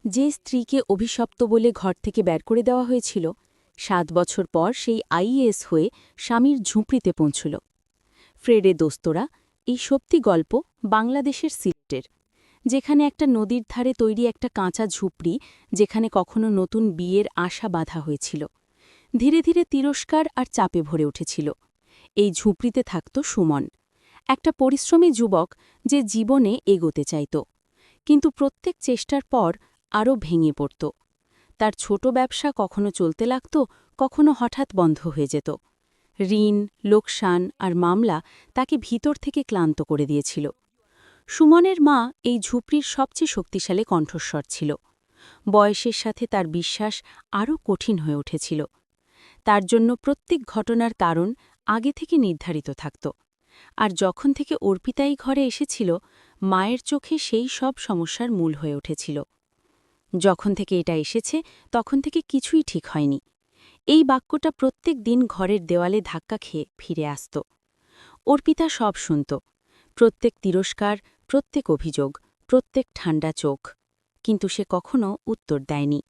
যে স্ত্রীকে অভিশপ্ত বলে ঘর থেকে বের করে দেওয়া হয়েছিল ৭ বছর পর সেই আইএএস হয়ে স্বামীর ঝুঁপড়িতে পৌঁছল। ফ্রেডে দোস্তরা এই সত্যি গল্প বাংলাদেশের সিলেটের, যেখানে একটা নদীর ধারে তৈরি একটা কাঁচা ঝুপড়ি, যেখানে কখনো নতুন বিয়ের আশা বাঁধা হয়েছিল, ধীরে ধীরে তিরস্কার আর চাপে ভরে উঠেছিল। এই ঝুপড়িতে থাকত সুমন, একটা পরিশ্রমী যুবক যে জীবনে এগোতে চাইত, কিন্তু প্রত্যেক চেষ্টার পর আরও ভেঙে পড়ত। তার ছোট ব্যবসা কখনো চলতে লাগত, কখনো হঠাৎ বন্ধ হয়ে যেত। ঋণ, লোকসান আর মামলা তাকে ভিতর থেকে ক্লান্ত করে দিয়েছিল। সুমনের মা এই ঝুপড়ির সবচেয়ে শক্তিশালী কণ্ঠস্বর ছিল। বয়সের সাথে তার বিশ্বাস আরও কঠিন হয়ে উঠেছিল। তার জন্য প্রত্যেক ঘটনার কারণ আগে থেকে নির্ধারিত থাকত, আর যখন থেকে অর্পিতাই ঘরে এসেছিল, মায়ের চোখে সেই সব সমস্যার মূল হয়ে উঠেছিল। যখন থেকে এটা এসেছে তখন থেকে কিছুই ঠিক হয়নি। এই বাক্যটা প্রত্যেক দিন ঘরের দেওয়ালে ধাক্কা খেয়ে ফিরে আসত। অর্পিতা সব শুনত, প্রত্যেক তিরস্কার, প্রত্যেক অভিযোগ, প্রত্যেক ঠান্ডা চোখ, কিন্তু সে কখনো উত্তর দেয়নি।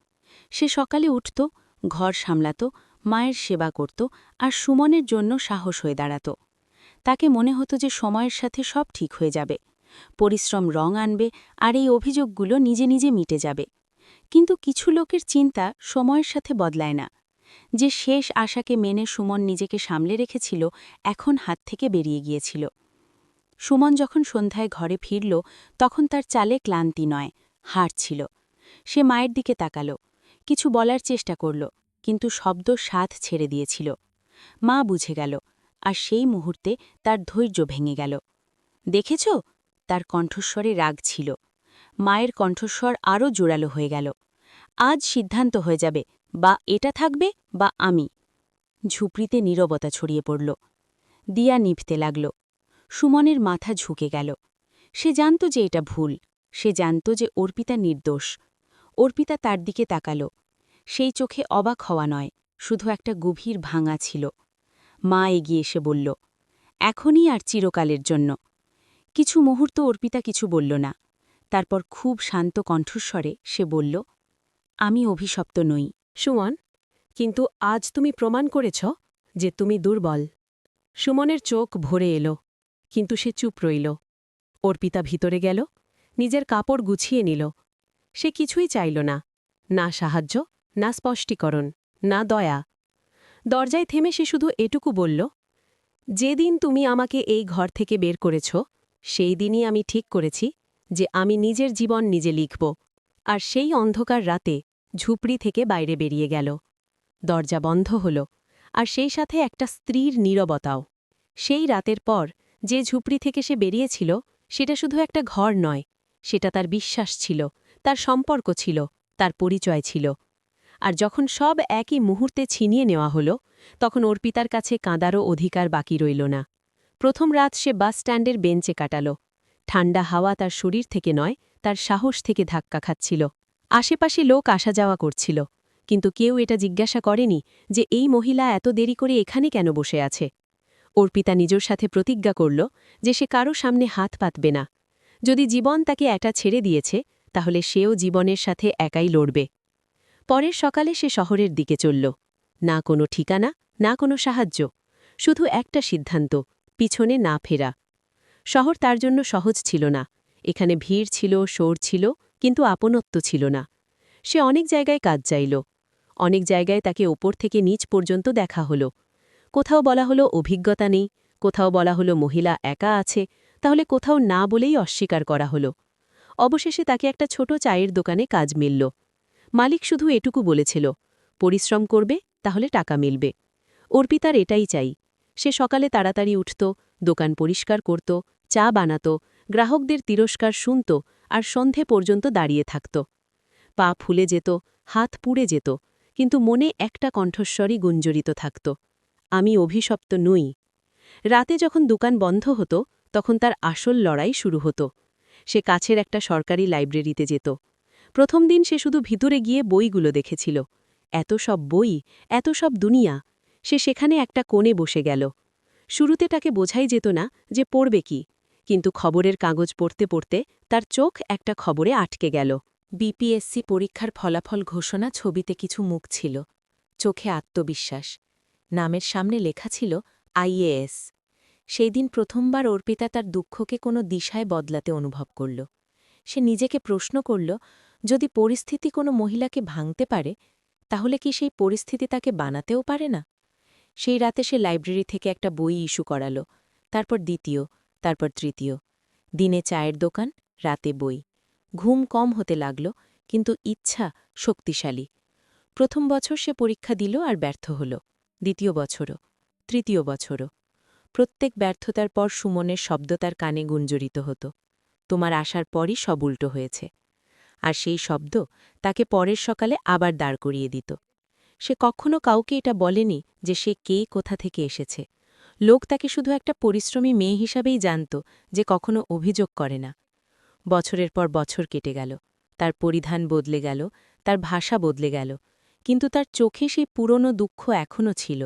সে সকালে উঠত, ঘর সামলাত, মায়ের সেবা করত, আর সুমনের জন্য সাহস হয়ে দাঁড়াত। তাকে মনে হতো যে সময়ের সাথে সব ঠিক হয়ে যাবে, পরিশ্রম রং আনবে, আর এই অভিযোগগুলো নিজে নিজে মিটে যাবে। কিন্তু কিছু লোকের চিন্তা সময়ের সাথে বদলায় না। যে শেষ আশাকে মেনে সুমন নিজেকে সামলে রেখেছিল, এখন হাত থেকে বেরিয়ে গিয়েছিল। সুমন যখন সন্ধ্যায় ঘরে ফিরল, তখন তার চালে ক্লান্তি নয়, হার ছিল। সে মায়ের দিকে তাকাল, কিছু বলার চেষ্টা করল, কিন্তু শব্দ স্বাদ ছেড়ে দিয়েছিল। মা বুঝে গেল, আর সেই মুহূর্তে তার ধৈর্য ভেঙে গেল। দেখেছ? তার কণ্ঠস্বরে রাগ ছিল। মায়ের কণ্ঠস্বর আরও জোরালো হয়ে গেল। আজ সিদ্ধান্ত হয়ে যাবে, বা এটা থাকবে বা আমি। ঝুপড়িতে নীরবতা ছড়িয়ে পড়ল। দিয়া নিভতে লাগল। সুমনের মাথা ঝুঁকে গেল। সে জানত যে এটা ভুল, সে জানত যে অর্পিতা নির্দোষ। অর্পিতা তার দিকে তাকাল। সেই চোখে অবাক হওয়া নয়, শুধু একটা গভীর ভাঙা ছিল। মা এগিয়ে এসে বলল, এখনই আর চিরকালের জন্য। কিছু মুহূর্ত অর্পিতা কিছু বলল না। তারপর খুব শান্ত কণ্ঠস্বরে সে বলল, আমি অভিশপ্ত নই। সুমন, কিন্তু আজ তুমি প্রমাণ করেছ যে তুমি দুর্বল। সুমনের চোখ ভরে এলো, কিন্তু সে চুপ রইল। অর্পিতা ভিতরে গেল, নিজের কাপড় গুছিয়ে নিল। সে কিছুই চাইল না, না সাহায্য, না স্পষ্টীকরণ, না দয়া। দরজায় থেমে সে শুধু এটুকু বলল, যেদিন তুমি আমাকে এই ঘর থেকে বের করেছ, সেই দিনই আমি ঠিক করেছি যে আমি নিজের জীবন নিজে লিখব। আর সেই অন্ধকার রাতে ঝুপড়ি থেকে বাইরে বেরিয়ে গেল। দরজা বন্ধ হল, আর সেই সাথে একটা স্ত্রীর নীরবতাও। সেই রাতের পর যে ঝুপড়ি থেকে সে বেরিয়েছিল, সেটা শুধু একটা ঘর নয়, সেটা তার বিশ্বাস ছিল, তার সম্পর্ক ছিল, তার পরিচয় ছিল। আর যখন সব একই মুহূর্তে ছিনিয়ে নেওয়া হল, তখন অর্পিতার কাছে কাঁদারও অধিকার বাকি রইল না। প্রথম রাত সে বাস স্ট্যান্ডের বেঞ্চে কাটাল। ঠান্ডা হাওয়া তার শরীর থেকে নয়, তার সাহস থেকে ধাক্কা খাচ্ছিল। আশেপাশে লোক আসা যাওয়া করছিল, কিন্তু কেউ এটা জিজ্ঞাসা করেনি যে এই মহিলা এত দেরি করে এখানে কেন বসে আছে। অর্পিতা নিজের সাথে প্রতিজ্ঞা করল যে সে কারো সামনে হাত পাতবে না। যদি জীবন তাকে এটা ছেড়ে দিয়েছে, তাহলে সেও জীবনের সাথে একাই লড়বে। পরের সকালে সে শহরের দিকে চলল। না কোনো ঠিকানা, না কোনো সাহায্য, শুধু একটা সিদ্ধান্ত, পিছনে না ফেরা। শহর তার জন্য সহজ ছিল না। এখানে ভিড় ছিল, শোর ছিল, কিন্তু আপনত্ব ছিল না। সে অনেক জায়গায় কাজ চাইল। অনেক জায়গায় তাকে ওপর থেকে নিচ পর্যন্ত দেখা হলো। কোথাও বলা হলো অভিজ্ঞতা নেই, কোথাও বলা হলো মহিলা একা আছে, তাহলে কোথাও না বলেই অস্বীকার করা হলো। অবশেষে তাকে একটা ছোট চায়ের দোকানে কাজ মিলল। মালিক শুধু এটুকু বলেছিল, পরিশ্রম করবে, তাহলে টাকা মিলবে। অর্পিতার এটাই চাই। সে সকালে তাড়াতাড়ি উঠত, দোকান পরিষ্কার করত, চা বানাত, গ্রাহকদের তিরস্কার শুনত, আর সন্ধে পর্যন্ত দাঁড়িয়ে থাকত। পা ফুলে যেত, হাত পুড়ে যেত, কিন্তু মনে একটা কণ্ঠস্বরই গুঞ্জরিত থাকত, আমি অভিশপ্ত নই। রাতে যখন দোকান বন্ধ হতো, তখন তার আসল লড়াই শুরু হতো। সে কাছের একটা সরকারি লাইব্রেরিতে যেত। প্রথম দিন সে শুধু ভিতরে গিয়ে বইগুলো দেখেছিল। এত সব বই, এত সব দুনিয়া। সে সেখানে একটা কোণে বসে গেল। শুরুতে তাকে বোঝাই যেত না যে পড়বে কি, কিন্তু খবরের কাগজ পড়তে পড়তে তার চোখ একটা খবরে আটকে গেল। বিপিএসসি পরীক্ষার ফলাফল ঘোষণা ছবিতে কিছু মুখ ছিল, চোখে আত্মবিশ্বাস। নামের সামনে লেখা ছিল আইএএস। সেই দিন প্রথমবার অর্পিতা তার দুঃখকে কোনো দিশায় বদলাতে অনুভব করল। সে নিজেকে প্রশ্ন করল, যদি পরিস্থিতি কোনো মহিলাকে ভাঙতে পারে, তাহলে কি সেই পরিস্থিতি তাকে বানাতেও পারে না? সেই রাতে সে লাইব্রেরি থেকে একটা বই ইস্যু করাল, তারপর দ্বিতীয়, তারপর তৃতীয়। দিনে চায়ের দোকান, রাতে বই। ঘুম কম হতে লাগল, কিন্তু ইচ্ছা শক্তিশালী। প্রথম বছর সে পরীক্ষা দিল আর ব্যর্থ হল, দ্বিতীয় বছরও, তৃতীয় বছরও। প্রত্যেক ব্যর্থতার পর সুমনের শব্দ তার কানে গুঞ্জরিত হতো, তোমার আসার পরই সব উল্টো হয়েছে। আর সেই শব্দ তাকে পরের সকালে আবার দাঁড় করিয়ে দিত। সে কখনো কাউকে এটা বলেনি যে সে কে, কোথা থেকে এসেছে। লোক তাকে শুধু একটা পরিশ্রমী মেয়ে হিসাবেই জানত, যে কখনো অভিযোগ করে না। বছরের পর বছর কেটে গেল, তার পরিধান বদলে গেল, তার ভাষা বদলে গেল, কিন্তু তার চোখে সেই পুরনো দুঃখ এখনও ছিল।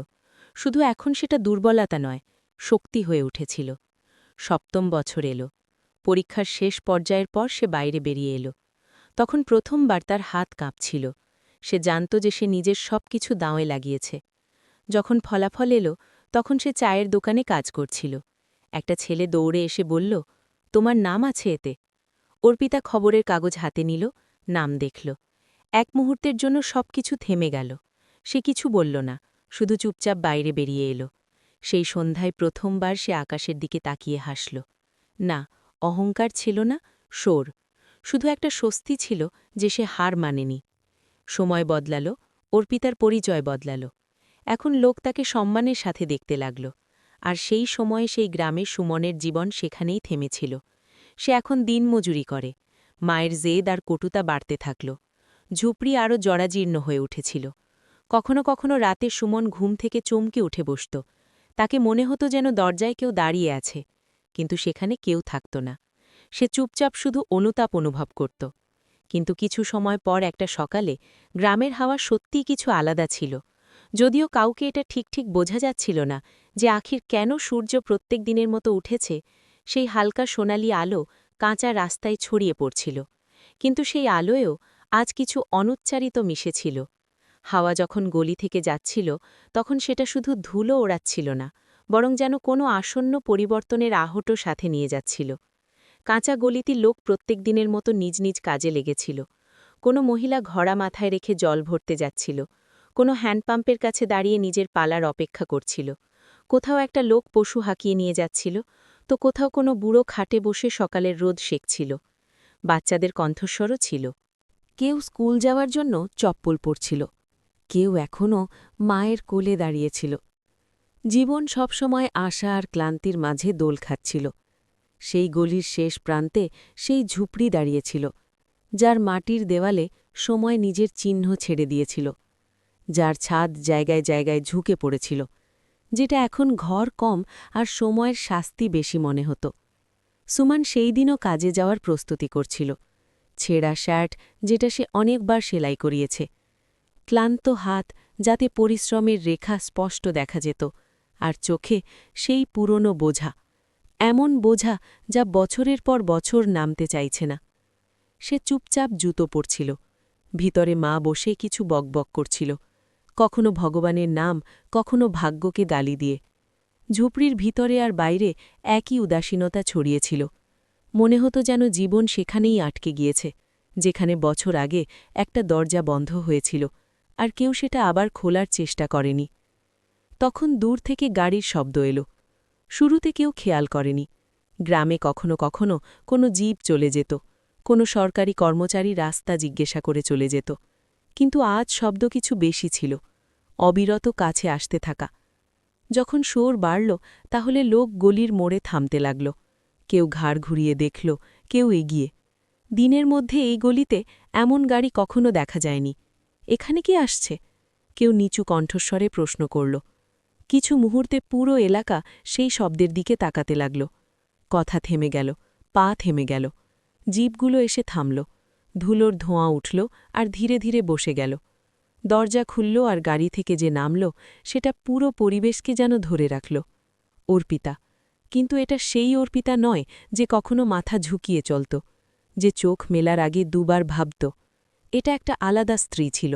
শুধু এখন সেটা দুর্বলতা নয়, শক্তি হয়ে উঠেছিল। সপ্তম বছর এলো। পরীক্ষার শেষ পর্যায়ের পর সে বাইরে বেরিয়ে এলো। তখন প্রথমবার তার হাত কাঁপছিল। সে জানত যে সে নিজের সব কিছু দাঁওয়ে লাগিয়েছে। যখন ফলাফল এলো, তখন সে চায়ের দোকানে কাজ করছিল। একটা ছেলে দৌড়ে এসে বলল, তোমার নাম আছে এতে। অর্পিতা খবরের কাগজ হাতে নিল, নাম দেখল। এক মুহূর্তের জন্য সব কিছু থেমে গেল। সে কিছু বলল না, শুধু চুপচাপ বাইরে বেরিয়ে এলো। সেই সন্ধ্যায় প্রথমবার সে আকাশের দিকে তাকিয়ে হাসল। না, অহংকার ছিল না, শোর। শুধু একটা স্বস্তি ছিল যে সে হার মানেনি। সময় বদলাল, অর্পিতার পরিচয় বদলাল। এখন লোক তাকে সম্মানের সাথে দেখতে লাগল। আর সেই সময়ে সেই গ্রামে সুমনের জীবন সেখানেই থেমেছিল। সে এখন দিনমজুরি করে। মায়ের জেদ আর কটুতা বাড়তে থাকল। ঝুপড়ি আরও জরাজীর্ণ হয়ে উঠেছিল। কখনো কখনো রাতে সুমন ঘুম থেকে চমকে উঠে বসত। তাকে মনে হতো যেন দরজায় কেউ দাঁড়িয়ে আছে, কিন্তু সেখানে কেউ থাকত না। সে চুপচাপ শুধু অনুতাপ অনুভব করত। কিন্তু কিছু সময় পর একটা সকালে গ্রামের হাওয়া সত্যিই কিছু আলাদা ছিল। যদিও কাউকে এটা ঠিক ঠিক বোঝা যাচ্ছিল না যে আখির কেন সূর্য প্রত্যেক দিনের মতো উঠেছে। সেই হালকা সোনালি আলো কাঁচা রাস্তায় ছড়িয়ে পড়ছিল, কিন্তু সেই আলোয়ও আজ কিছু অনুচ্চারিত মিশেছিল। হাওয়া যখন গলি থেকে যাচ্ছিল, তখন সেটা শুধু ধুলো ওড়াচ্ছিল না, বরং যেন কোনো আসন্ন পরিবর্তনের আহটও সাথে নিয়ে যাচ্ছিল। কাঁচা গলিতে লোক প্রত্যেক দিনের মতো নিজ নিজ কাজে লেগেছিল। কোনো মহিলা ঘড়া মাথায় রেখে জল ভরতে যাচ্ছিল, কোনো হ্যান্ডপাম্পের কাছে দাঁড়িয়ে নিজের পালার অপেক্ষা করছিল। কোথাও একটা লোক পশু হাঁকিয়ে নিয়ে যাচ্ছিল, তো কোথাও কোনো বুড়ো খাটে বসে সকালের রোদ সেঁকছিল। বাচ্চাদের কণ্ঠস্বরও ছিল। কেউ স্কুল যাওয়ার জন্য চপ্পল পরছিল, কেউ এখনও মায়ের কোলে দাঁড়িয়েছিল। জীবন সবসময় আশা আর ক্লান্তির মাঝে দোল খাচ্ছিল। সেই গলির শেষ প্রান্তে সেই ঝুপড়ি দাঁড়িয়েছিল, যার মাটির দেওয়ালে সময় নিজের চিহ্ন ছেড়ে দিয়েছিল, যার ছাদ জায়গায় জায়গায় ঝুঁকে পড়েছিল, যেটা এখন ঘর কম আর সময়ের শাস্তি বেশি মনে হতো। সুমান সেই দিনও কাজে যাওয়ার প্রস্তুতি করছিল। ছেঁড়া শার্ট, যেটা সে অনেকবার সেলাই করিয়েছে, ক্লান্ত হাত, যাতে পরিশ্রমের রেখা স্পষ্ট দেখা যেত, আর চোখে সেই পুরনো বোঝা, এমন বোঝা যা বছরের পর বছর নামতে চাইছে না। সে চুপচাপ জুতো পরছিল। ভিতরে মা বসে কিছু বকবক করছিল, কখনো ভগবানের নাম, কখনো ভাগ্যকে গালি দিয়ে। ঝুপড়ির ভিতরে আর বাইরে একই উদাসীনতা ছড়িয়েছিল। মনে হতো যেন জীবন সেখানেই আটকে গিয়েছে, যেখানে বছর আগে একটা দরজা বন্ধ হয়েছিল, আর কেউ সেটা আবার খোলার চেষ্টা করেনি। তখন দূর থেকে গাড়ির শব্দ এলো। শুরুতে কেউ খেয়াল করেনি। গ্রামে কখনো কখনো কোনো জিপ চলে যেত, কোনো সরকারি কর্মচারী রাস্তা জিজ্ঞাসা করে চলে যেত। কিন্তু আজ শব্দ কিছু বেশি ছিল, অবিরত কাছে আসতে থাকা। যখন শোর বাড়ল, তাহলে লোক গলির মোড়ে থামতে লাগল। কেউ ঘাড় ঘুরিয়ে দেখল, কেউ এগিয়ে। দিনের মধ্যে এই গলিতে এমন গাড়ি কখনো দেখা যায়নি। এখানে কি আসছে? কেউ নিচু কণ্ঠস্বরে প্রশ্ন করল। কিছু মুহূর্তে পুরো এলাকা সেই শব্দের দিকে তাকাতে লাগল। কথা থেমে গেল, পা থেমে গেল। জিপগুলো এসে থামল, ধুলোর ধোঁয়া উঠল আর ধীরে ধীরে বসে গেল। দরজা খুলল আর গাড়ি থেকে যে নামল, সেটা পুরো পরিবেশকে যেন ধরে রাখল। অর্পিতা। কিন্তু এটা সেই অর্পিতা নয় যে কখনো মাথা ঝুঁকিয়ে চলত, যে চোখ মেলার আগে দুবার ভাবত। এটা একটা আলাদা স্ত্রী ছিল,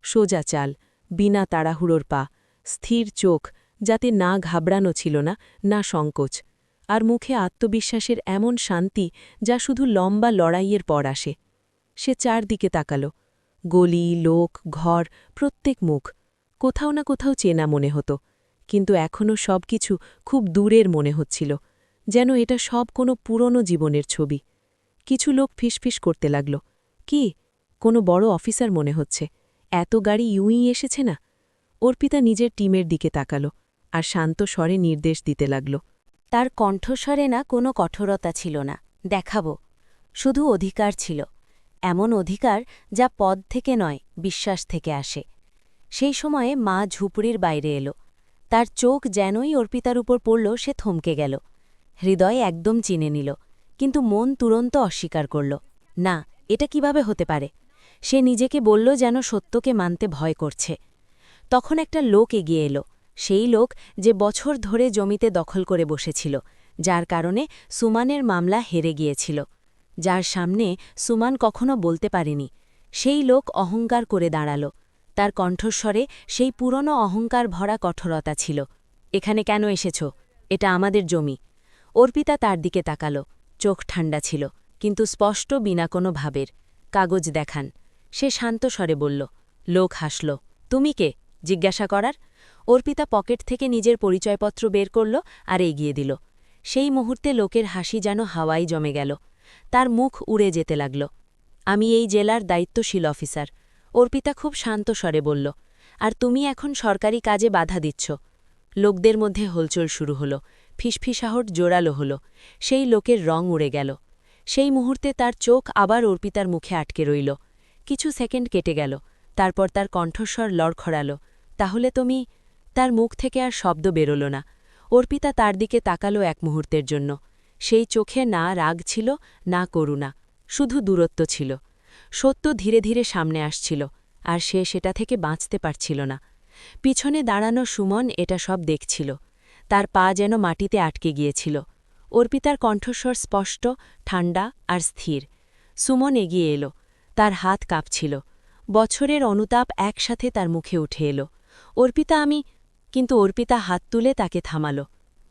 সোজা চাল, বিনা তাড়াহুড়োর পা, স্থির চোখ, যাতে না ঘাবড়ানো ছিল না, না সংকোচ, আর মুখে আত্মবিশ্বাসের এমন শান্তি যা শুধু লম্বা লড়াইয়ের পর আসে। সে চারদিকে তাকাল, গলি, লোক, ঘর, প্রত্যেক মুখ, কোথাও না কোথাও চেনা মনে হতো, কিন্তু এখনও সব কিছু খুব দূরের মনে হচ্ছিল, যেন এটা সব কোনো পুরনো জীবনের ছবি। কিছু লোক ফিসফিস করতে লাগল, কি, কোনো বড় অফিসার মনে হচ্ছে, এত গাড়ি ইউই এসেছে না। অর্পিতা নিজের টিমের দিকে তাকাল আর শান্ত স্বরে নির্দেশ দিতে লাগল। তার কণ্ঠস্বরে না কোনো কঠোরতা ছিল না, দেখাবো, শুধু অধিকার ছিল, এমন অধিকার যা পদ থেকে নয়, বিশ্বাস থেকে আসে। সেই সময়ে মা ঝুপড়ির বাইরে এলো। তার চোখ যেনই অর্পিতার উপর পড়ল, সে থমকে গেল। হৃদয় একদম চিনে নিল, কিন্তু মন তুরন্ত অস্বীকার করল, না, এটা কিভাবে হতে পারে। সে নিজেকে বলল যেন সত্যকে মানতে ভয় করছে। তখন একটা লোক এগিয়ে এলো, সেই লোক যে বছর ধরে জমিতে দখল করে বসেছিল, যার কারণে সুমানের মামলা হেরে গিয়েছিল, যার সামনে সুমান কখনো বলতে পারেনি। সেই লোক অহংকার করে দাঁড়াল। তার কণ্ঠস্বরে সেই পুরনো অহংকার ভরা কঠোরতা ছিল। এখানে কেন এসেছ? এটা আমাদের জমি। অর্পিতা তার দিকে তাকাল, চোখ ঠান্ডা ছিল, কিন্তু স্পষ্ট, বিনা কোনো ভাবের। কাগজ দেখান, সে শান্ত স্বরে বলল। লোক হাসল। তুমি কে জিজ্ঞাসা করার? অর্পিতা পকেট থেকে নিজের পরিচয়পত্র বের করল আর এগিয়ে দিল। সেই মুহূর্তে লোকের হাসি যেন হাওয়ায় জমে গেল, তার মুখ উড়ে যেতে লাগল। আমি এই জেলার দায়িত্বশীল অফিসার, অর্পিতা খুব শান্ত স্বরে বলল। আর তুমি এখন সরকারি কাজে বাধা দিচ্ছ। লোকদের মধ্যে হলচল শুরু হল, ফিসফিসাহট জোরালো হল। সেই লোকের রং উড়ে গেল। সেই মুহূর্তে তার চোখ আবার অর্পিতার মুখে আটকে রইল। কিছু সেকেন্ড কেটে গেল, তারপর তার কণ্ঠস্বর লড়খড়াল। তাহলে তুমি? তার মুখ থেকে আর শব্দ বেরোল না। অর্পিতা তার দিকে তাকালো এক মুহূর্তের জন্য। সেই চোখে না রাগ ছিল, না করুণা, শুধু দূরত্ব ছিল। সত্য ধীরে ধীরে সামনে আসছিল, আর সে সেটা থেকে বাঁচতে পারছিল না। পিছনে দাঁড়ানো সুমন এটা সব দেখছিল। তার পা যেন মাটিতে আটকে গিয়েছিল। অর্পিতার কণ্ঠস্বর স্পষ্ট, ঠান্ডা আর স্থির। সুমন এগিয়ে এলো, তার হাত কাঁপছিল। বছরের অনুতাপ একসাথে তার মুখে উঠে এলো। অর্পিতা, আমি। কিন্তু অর্পিতা হাত তুলে তাকে থামাল।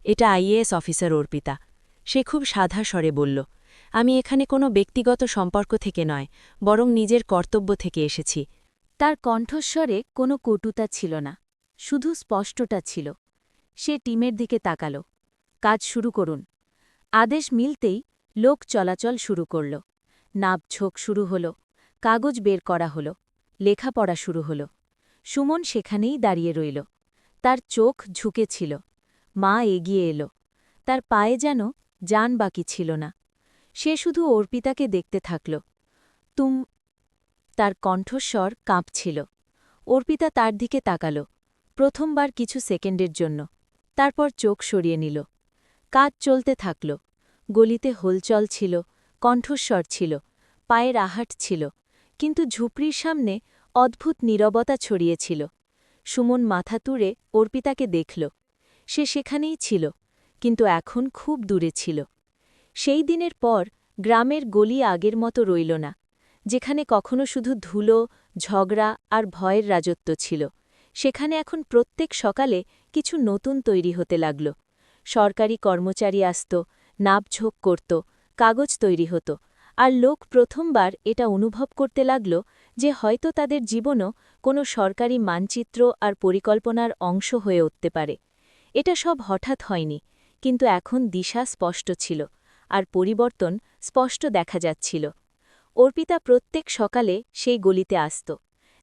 এটা আইএএস অফিসার অর্পিতা। সে খুব সাধা স্বরে বলল, আমি এখানে কোনো ব্যক্তিগত সম্পর্ক থেকে নয়, বরং নিজের কর্তব্য থেকে এসেছি। তার কণ্ঠস্বরে কোনো কটুতা ছিল না, শুধু স্পষ্টতা ছিল। সে টিমের দিকে তাকাল। কাজ শুরু করুন। আদেশ মিলতেই লোক চলাচল শুরু করল। নাবঝোঁক শুরু হল, কাগজ বের করা হল, লেখাপড়া শুরু হল। সুমন সেখানেই দাঁড়িয়ে রইল। তার চোখ ঝুঁকেছিল। মা এগিয়ে এলো, তার পায়ে যেন জান বাকি ছিল না। সে শুধু অর্পিতাকে দেখতে থাকল। তার কণ্ঠস্বর কাঁপছিল। অর্পিতা তার দিকে তাকাল, প্রথমবার কিছু সেকেন্ডের জন্য, তারপর চোখ সরিয়ে নিল। কাজ চলতে থাকল। গলিতে হলচল ছিল, কণ্ঠস্বর ছিল, পায়ের আহাট ছিল, কিন্তু ঝুপড়ির সামনে অদ্ভুত নীরবতা ছড়িয়েছিল। সুমন মাথা তুলে অর্পিতাকে দেখল। সে সেখানেই ছিল, কিন্তু এখন খুব দূরে ছিল। সেই দিনের পর গ্রামের গলি আগের মতো রইল না, যেখানে কখনো শুধু ধুলো, ঝগড়া আর ভয়ের রাজত্ব ছিল। সেখানে এখন প্রত্যেক সকালে কিছু নতুন তৈরি হতে লাগল। সরকারি কর্মচারী আসত, নাবঝোঁক করত, কাগজ তৈরি হতো, আর লোক প্রথমবার এটা অনুভব করতে লাগল যে হয়তো তাদের জীবনও কোনো সরকারি মানচিত্র আর পরিকল্পনার অংশ হয়ে উঠতে পারে। এটা সব হঠাৎ হয়নি, কিন্তু এখন দিশা স্পষ্ট ছিল, আর পরিবর্তন স্পষ্ট দেখা যাচ্ছিল। অর্পিতা প্রত্যেক সকালে সেই গলিতে আসত।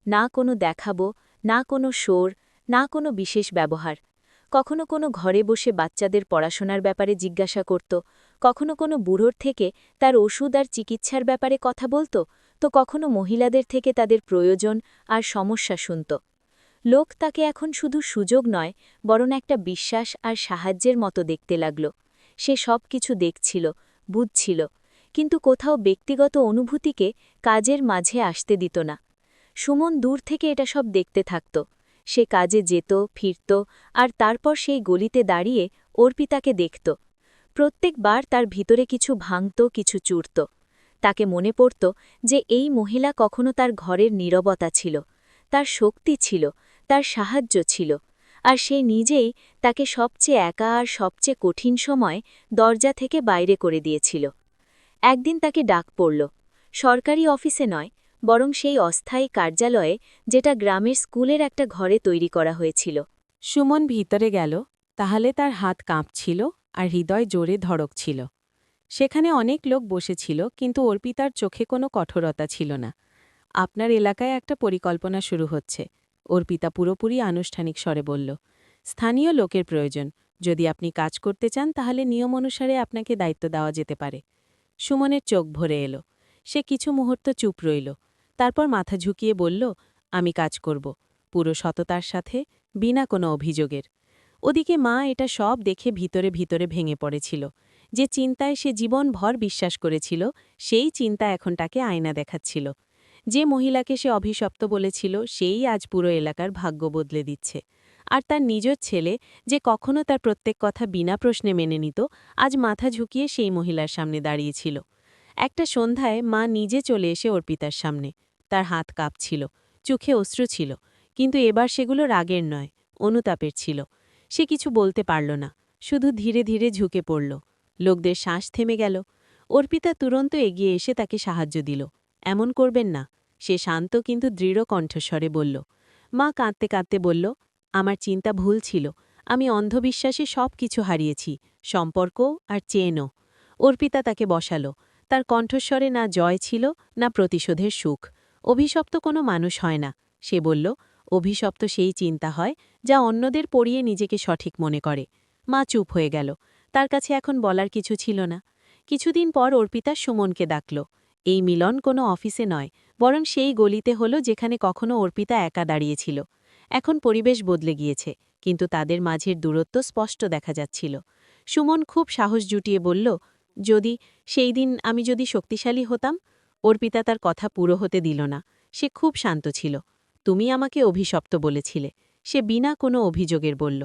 না কোনো দেখাবো, না কোনো শোর, না কোনো বিশেষ ব্যবহার। কখনো কোনো ঘরে বসে বাচ্চাদের পড়াশোনার ব্যাপারে জিজ্ঞাসা করত, কখনো কোনো বুড়োর থেকে তার ওষুধ আর চিকিৎসার ব্যাপারে কথা বলত, তো কখনো মহিলাদের থেকে তাদের প্রয়োজন আর সমস্যা শুনত। লোক তাকে এখন শুধু সুযোগ নয়, বরং একটা বিশ্বাস আর সাহায্যের মতো দেখতে লাগল। সে সব কিছু দেখছিল, বুঝছিল, কিন্তু কোথাও ব্যক্তিগত অনুভূতিকে কাজের মাঝে আসতে দিত না। সুমন দূর থেকে এটা সব দেখতে থাকত। সে কাজে যেত, ফিরত, আর তারপর সেই গলিতে দাঁড়িয়ে অর্পিতাকে দেখত। প্রত্যেকবার তার ভিতরে কিছু ভাঙত, কিছু চুরত। তাকে মনে পড়ত যে এই মহিলা কখনো তার ঘরের নীরবতা ছিল, তার শক্তি ছিল, তার সাহায্য ছিল, আর সে নিজেই তাকে সবচেয়ে একা আর সবচেয়ে কঠিন সময় দরজা থেকে বাইরে করে দিয়েছিল। একদিন তাকে ডাক পড়ল, সরকারি অফিসে নয়, বরং সেই অস্থায়ী কার্যালয়ে, যেটা গ্রামের স্কুলের একটা ঘরে তৈরি করা হয়েছিল। সুমন ভিতরে গেল, তাহলে তার হাত কাঁপছিল আর হৃদয় জোরে ধড়কছিল। সেখানে অনেক লোক বসেছিল, কিন্তু অর্পিতার চোখে কোনো কঠোরতা ছিল না। আপনার এলাকায় একটা পরিকল্পনা শুরু হচ্ছে, অর্পিতা পুরোপুরি আনুষ্ঠানিক স্বরে বলল। স্থানীয় লোকের প্রয়োজন। যদি আপনি কাজ করতে চান তাহলে নিয়ম অনুসারে আপনাকে দায়িত্ব দেওয়া যেতে পারে। সুমনের চোখ ভরে এলো। সে কিছু মুহূর্ত চুপ রইল, তারপর মাথা ঝুঁকিয়ে বলল, আমি কাজ করব, পুরো সততার সাথে, বিনা কোনো অভিযোগের। ওদিকে মা এটা সব দেখে ভিতরে ভিতরে ভেঙে পড়েছিল। যে চিন্তায় সে জীবনভর বিশ্বাস করেছিল, সেই চিন্তা এখন তাকে আয়না দেখাচ্ছিল। যে মহিলাকে সে অভিশপ্ত বলেছিল, সেই আজ পুরো এলাকার ভাগ্য বদলে দিচ্ছে। আর তার নিজের ছেলে, যে কখনো তার প্রত্যেক কথা বিনা প্রশ্নে মেনে নিত, আজ মাথা ঝুঁকিয়ে সেই মহিলার সামনে দাঁড়িয়েছিল। একটা সন্ধ্যায় মা নিজে চলে এসে অর্পিতার সামনে। তার হাত কাঁপছিল, চোখে অশ্রু ছিল, কিন্তু এবার সেগুলো রাগের নয়, অনুতাপের ছিল। সে কিছু বলতে পারল না, শুধু ধীরে ধীরে ঝুঁকে পড়ল। লোকদের শ্বাস থেমে গেল। অর্পিতা তুরন্ত এগিয়ে এসে তাকে সাহায্য দিল। এমন করবেন না, সে শান্ত কিন্তু দৃঢ় কণ্ঠস্বরে বলল। মা কাঁদতে কাঁদতে বলল, আমার চিন্তা ভুল ছিল, আমি অন্ধবিশ্বাসে সব কিছু হারিয়েছি, সম্পর্ক আর চেনও। অর্পিতা তাকে বসালো। তার কণ্ঠস্বরে না জয় ছিল, না প্রতিশোধের সুখ। অভিশপ্ত কোনো মানুষ হয় না, সে বলল। অভিশপ্ত সেই চিন্তা হয় যা অন্যদের পড়িয়ে নিজেকে সঠিক মনে করে। মা চুপ হয়ে গেল, তার কাছে এখন বলার কিছু ছিল না। কিছুদিন পর অর্পিতা সুমনকে ডাকল। এই মিলন কোনো অফিসে নয়, বরং সেই গলিতে হলো যেখানে কখনো অর্পিতা একা দাঁড়িয়েছিল। এখন পরিবেশ বদলে গিয়েছে, কিন্তু তাদের মাঝের দূরত্ব স্পষ্ট দেখা যাচ্ছিল। সুমন খুব সাহস জুটিয়ে বলল, সেই দিন আমি যদি শক্তিশালী হতাম। অর্পিতা তার কথা পুরো হতে দিল না। সে খুব শান্ত ছিল। তুমি আমাকে অভিশপ্ত বলেছিলে, সে বিনা কোনো অভিযোগের বলল।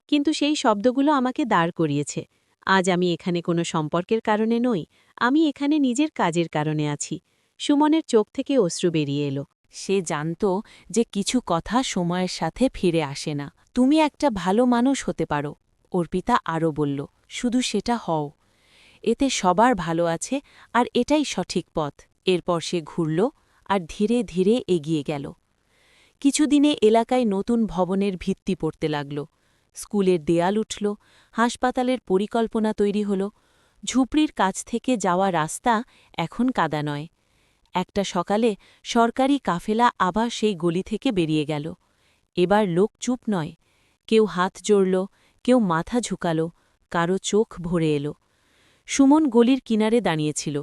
কিন্তু সেই শব্দগুলো আমাকে দাঁড় করিয়েছে। আজ আমি এখানে কোনো সম্পর্কের কারণে নই, আমি এখানে নিজের কাজের কারণে আছি। সুমনের চোখ থেকে অশ্রু বেরিয়ে এলো। সে জানত যে কিছু কথা সময়ের সাথে ফিরে আসে না। তুমি একটা ভালো মানুষ হতে পারো, অর্পিতা আরও বলল, শুধু সেটা হও। এতে সবার ভালো আছে, আর এটাই সঠিক পথ। এরপর সে ঘুরল আর ধীরে ধীরে এগিয়ে গেল। কিছুদিনে এলাকায় নতুন ভবনের ভিত্তি পড়তে লাগল। স্কুলের দেয়াল উঠল, হাসপাতালের পরিকল্পনা তৈরি হল। ঝুপড়ির কাছ থেকে যাওয়া রাস্তা এখন কাদা নয়। একটা সকালে সরকারি কাফেলা আবার সেই গলি থেকে বেরিয়ে গেল। এবার লোক চুপ নয়, কেউ হাত জোড়ল, কেউ মাথা ঝুঁকাল, কারো চোখ ভরে এলো। সুমন গলির কিনারে দাঁড়িয়েছিল।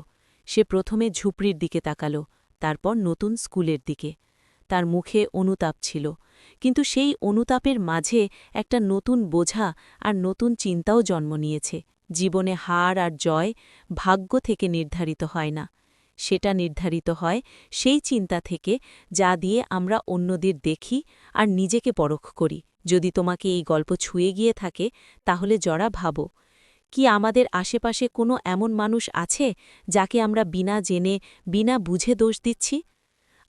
সে প্রথমে ঝুপড়ির দিকে তাকাল, তারপর নতুন স্কুলের দিকে। তার মুখে অনুতাপ ছিল, কিন্তু সেই অনুতাপের মাঝে একটা নতুন বোঝা আর নতুন চিন্তাও জন্ম নিয়েছে। জীবনে হার আর জয় ভাগ্য থেকে নির্ধারিত হয় না, সেটা নির্ধারিত হয় সেই চিন্তা থেকে যা দিয়ে আমরা অন্যদের দেখি আর নিজেকে পরখ করি। যদি তোমাকে এই গল্প ছুঁয়ে গিয়ে থাকে, তাহলে জরা ভাবো, কি আমাদের আশেপাশে কোনো এমন মানুষ আছে যাকে আমরা বিনা জেনে, বিনা বুঝে দোষ দিচ্ছি?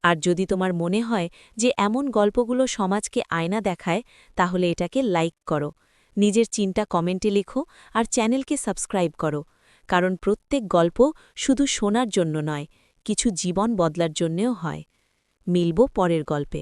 আর যদি তোমার মনে হয় যে এমন গল্পগুলো সমাজকে আয়না দেখায়, তাহলে এটাকে লাইক করো, নিজের চিন্তা কমেন্টে লেখো আর চ্যানেলকে সাবস্ক্রাইব করো। কারণ প্রত্যেক গল্প শুধু শোনার জন্য নয়, কিছু জীবন বদলার জন্যেও হয়। মিলব পরের গল্পে।